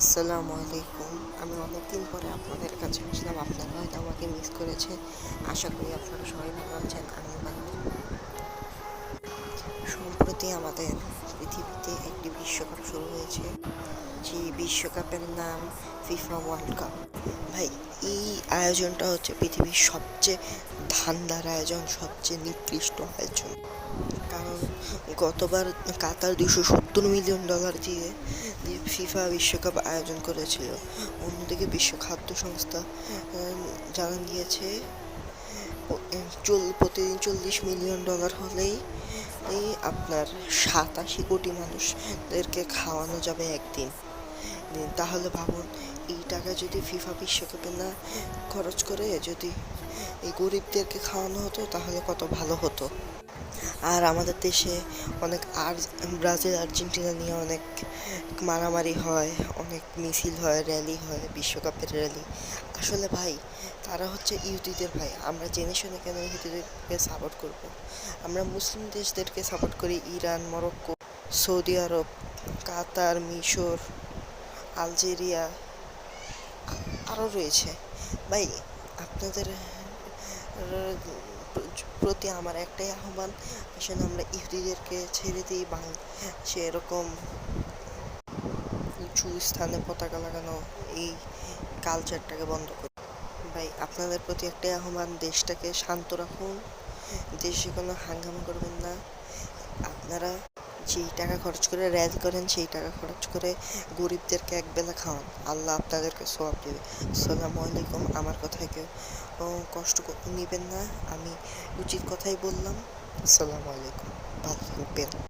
আসসালামু আলাইকুম। আমি অনেকদিন পরে আপনাদের কাছে আসলাম। আপনারা হয়তো আমাকে মিস করেছেন। আশা করি আপনারা সবাই ভালো আছেন, আমিও ভালো আছি। সম্প্রতি আমাদের পৃথিবীতে একটি বিশ্বকাপ শুরু হয়েছে, যে বিশ্বকাপের নাম ফিফা ওয়ার্ল্ড কাপ। ভাই, এই আয়োজনটা হচ্ছে পৃথিবীর সবচেয়ে ধান্দার আয়োজন, সবচেয়ে নিকৃষ্ট আয়োজন। কারণ গতবার কাতার $270 মিলিয়ন দিয়ে ফিফা বিশ্বকাপ আয়োজন করেছিল। অন্যদিকে বিশ্ব খাদ্য সংস্থা জানান দিয়েছে প্রতিদিন $40 মিলিয়ন হলেই আপনার 87 কোটি মানুষদেরকে খাওয়ানো যাবে একদিন। তাহলে ভাবুন, এই টাকা যদি ফিফা বিশ্বকাপে না খরচ করে যদি এই গরিবদেরকে খাওয়ানো হতো তাহলে কত ভালো হতো। আর আমাদের দেশে অনেক ব্রাজিল আর্জেন্টিনা নিয়ে অনেক মারামারি হয়, অনেক মিছিল হয়, র্যালি হয়, বিশ্বকাপের র্যালি। আসলে ভাই, তারা হচ্ছে ইহুদিদের ভাই। আমরা জেনে শুনে কেন ইহুদিদেরকে সাপোর্ট করব? আমরা মুসলিম দেশদেরকে সাপোর্ট করি, ইরান, মরক্কো, সৌদি আরব, কাতার, মিশর, আলজেরিয়া, আরও রয়েছে। ভাই, আপনাদের প্রতি আমার একটাই আহ্বান, আসলে আমরা ইহুদিদেরকে ছেড়ে দিই। সেরকম উঁচু স্থানে পতাকা লাগানো এই কালচারটাকে বন্ধ করি। ভাই, আপনাদের প্রতি একটাই আহ্বান, দেশটাকে শান্ত রাখুন, দেশে কোনো হাঙ্গামা করবেন না। আপনারা যেই টাকা খরচ করে র্যালি করেন, সেই টাকা খরচ করে গরিবদেরকে একবেলা খাওয়ান, আল্লাহ আপনাদেরকে সওয়াব দেবে। আসসালামু আলাইকুম। আমার কথায় কেউ কষ্ট নেবেন না, আমি উচিত কথাই বললাম। আসসালামু আলাইকুম, ভালো থাকবেন।